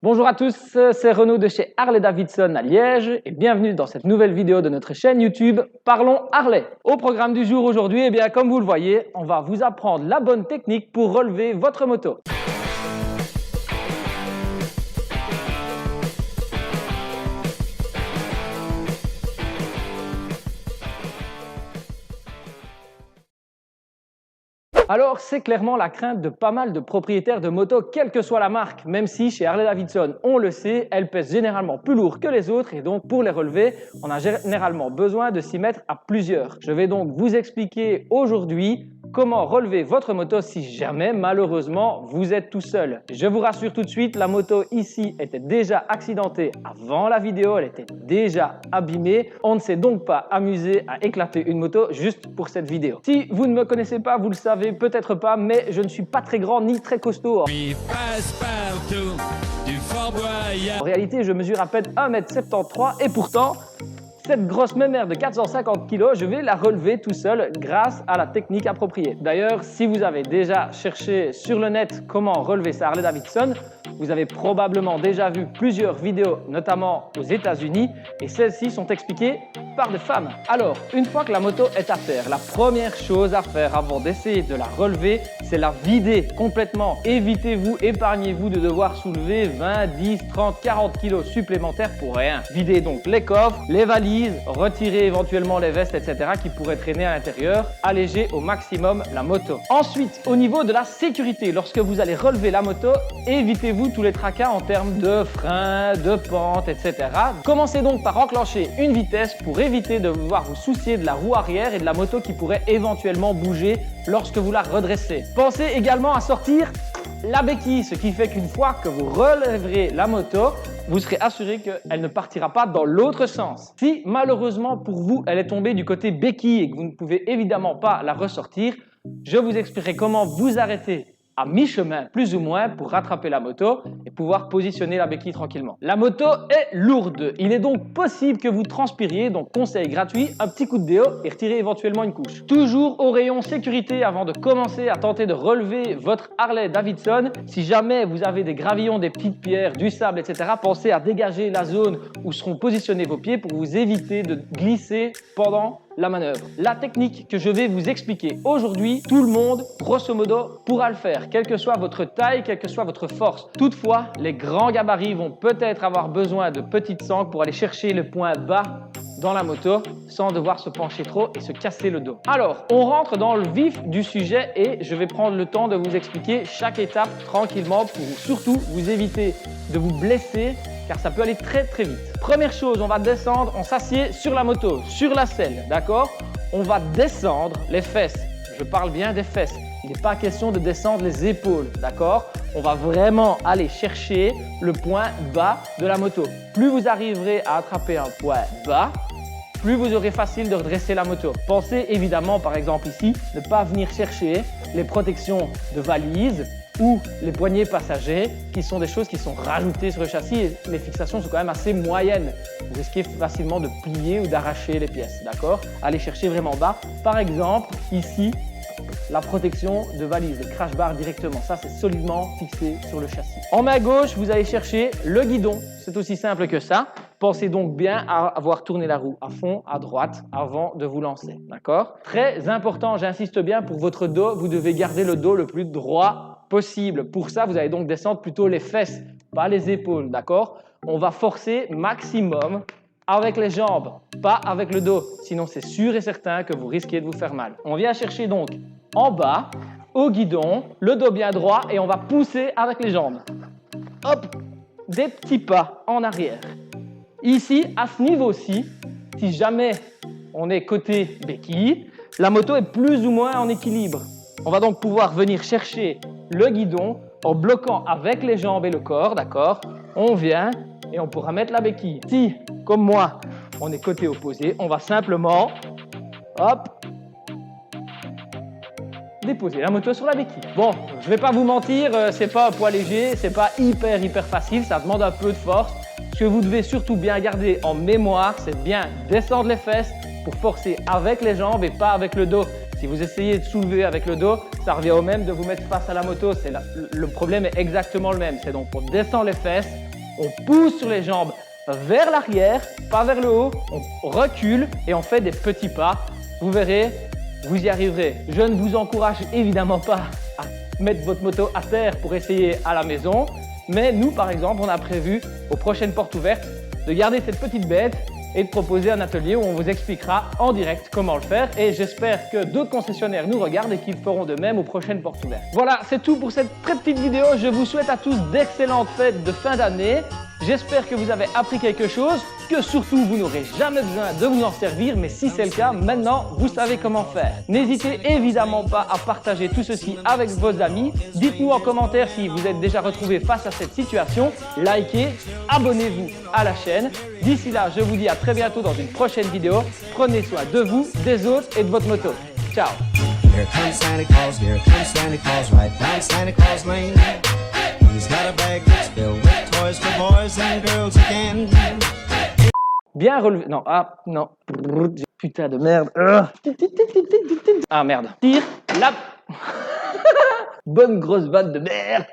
Bonjour à tous, c'est Renaud de chez Harley-Davidson à Liège et bienvenue dans cette nouvelle vidéo de notre chaîne YouTube Parlons Harley. Au programme du jour aujourd'hui, comme vous le voyez, on va vous apprendre la bonne technique pour relever votre moto. Alors, c'est clairement la crainte de pas mal de propriétaires de motos, quelle que soit la marque, même si chez Harley-Davidson, on le sait, elles pèsent généralement plus lourd que les autres et donc pour les relever, on a généralement besoin de s'y mettre à plusieurs. Je vais donc vous expliquer aujourd'hui comment relever votre moto si jamais, malheureusement, vous êtes tout seul. Je vous rassure tout de suite, la moto ici était déjà accidentée avant la vidéo, elle était déjà abîmée. On ne s'est donc pas amusé à éclater une moto juste pour cette vidéo. Si vous ne me connaissez pas, vous le savez peut-être pas, mais je ne suis pas très grand ni très costaud. En réalité, je mesure à peine 1,73 m et pourtant, cette grosse mémère de 450 kg, je vais la relever tout seul grâce à la technique appropriée. D'ailleurs, si vous avez déjà cherché sur le net comment relever sa Harley-Davidson, vous avez probablement déjà vu plusieurs vidéos, notamment aux États-Unis, et celles-ci sont expliquées par des femmes. Alors, une fois que la moto est à terre, la première chose à faire avant d'essayer de la relever, c'est la vider complètement. Évitez-vous, épargnez-vous de devoir soulever 20, 10, 30, 40 kg supplémentaires pour rien. Videz donc les coffres, les valises, retirez éventuellement les vestes, etc. qui pourraient traîner à l'intérieur. Allégez au maximum la moto. Ensuite, au niveau de la sécurité, lorsque vous allez relever la moto, évitez-vous tous les tracas en termes de freins, de pente, etc. Commencez donc par enclencher une vitesse pour éviter de devoir vous soucier de la roue arrière et de la moto qui pourrait éventuellement bouger lorsque vous la redressez. Pensez également à sortir la béquille, ce qui fait qu'une fois que vous relèverez la moto, vous serez assuré qu'elle ne partira pas dans l'autre sens. Si malheureusement pour vous, elle est tombée du côté béquille et que vous ne pouvez évidemment pas la ressortir, je vous expliquerai comment vous arrêter à mi-chemin, plus ou moins, pour rattraper la moto et pouvoir positionner la béquille tranquillement. La moto est lourde. Il est donc possible que vous transpiriez, donc conseil gratuit, un petit coup de déo et retirer éventuellement une couche. Toujours au rayon sécurité avant de commencer à tenter de relever votre Harley-Davidson. Si jamais vous avez des gravillons, des petites pierres, du sable, etc., pensez à dégager la zone où seront positionnés vos pieds pour vous éviter de glisser pendant la manœuvre. La technique que je vais vous expliquer aujourd'hui, tout le monde, grosso modo, pourra le faire, quelle que soit votre taille, quelle que soit votre force. Toutefois, les grands gabarits vont peut-être avoir besoin de petites sangles pour aller chercher le point bas dans la moto sans devoir se pencher trop et se casser le dos. Alors, on rentre dans le vif du sujet et je vais prendre le temps de vous expliquer chaque étape tranquillement pour surtout vous éviter de vous blesser car ça peut aller très très vite. Première chose, on va descendre, on s'assied sur la moto, sur la selle, d'accord? On va descendre les fesses, je parle bien des fesses, il n'est pas question de descendre les épaules, d'accord? On va vraiment aller chercher le point bas de la moto. Plus vous arriverez à attraper un point bas, plus vous aurez facile de redresser la moto. Pensez évidemment, par exemple ici, ne pas venir chercher les protections de valise ou les poignées passagers qui sont des choses qui sont rajoutées sur le châssis et les fixations sont quand même assez moyennes. Vous risquez facilement de plier ou d'arracher les pièces, d'accord? Allez chercher vraiment bas. Par exemple, ici, la protection de valise, le crash bar directement. Ça, c'est solidement fixé sur le châssis. En main gauche, vous allez chercher le guidon. C'est aussi simple que ça. Pensez donc bien à avoir tourné la roue à fond, à droite, avant de vous lancer, d'accord? Très important, j'insiste bien, pour votre dos, vous devez garder le dos le plus droit possible. Pour ça, vous allez donc descendre plutôt les fesses, pas les épaules, d'accord? On va forcer maximum avec les jambes, pas avec le dos. Sinon, c'est sûr et certain que vous risquez de vous faire mal. On vient chercher donc en bas, au guidon, le dos bien droit et on va pousser avec les jambes. Hop, des petits pas en arrière. Ici, à ce niveau-ci, si jamais on est côté béquille, la moto est plus ou moins en équilibre. On va donc pouvoir venir chercher le guidon en bloquant avec les jambes et le corps, d'accord? On vient et on pourra mettre la béquille. Si, comme moi, on est côté opposé, on va simplement, hop, déposer la moto sur la béquille. Bon, je vais pas vous mentir, c'est pas un poids léger, c'est pas hyper facile, ça demande un peu de force. Ce que vous devez surtout bien garder en mémoire, c'est bien descendre les fesses pour forcer avec les jambes et pas avec le dos. Si vous essayez de soulever avec le dos, ça revient au même de vous mettre face à la moto. Le problème est exactement le même. C'est donc on descend les fesses On pousse sur les jambes vers l'arrière, pas vers le haut. On recule et on fait des petits pas. Vous verrez, vous y arriverez. Je ne vous encourage évidemment pas à mettre votre moto à terre pour essayer à la maison. Mais nous, par exemple, on a prévu aux prochaines portes ouvertes de garder cette petite bête et de proposer un atelier où on vous expliquera en direct comment le faire. Et j'espère que d'autres concessionnaires nous regardent et qu'ils feront de même aux prochaines portes ouvertes. Voilà, c'est tout pour cette très petite vidéo. Je vous souhaite à tous d'excellentes fêtes de fin d'année. J'espère que vous avez appris quelque chose, que surtout vous n'aurez jamais besoin de vous en servir, mais si c'est le cas, maintenant vous savez comment faire. N'hésitez évidemment pas à partager tout ceci avec vos amis. Dites-nous en commentaire si vous êtes déjà retrouvé face à cette situation. Likez, abonnez-vous à la chaîne. D'ici là, je vous dis à très bientôt dans une prochaine vidéo. Prenez soin de vous, des autres et de votre moto. Ciao! Here comes Santa Claus, right down Santa Claus Lane. He's got a bag that's filled with toys for boys and girls again. Bien relevé. Non, ah, non. Putain de merde. Ah, merde. Tire la... Bonne grosse vanne de merde.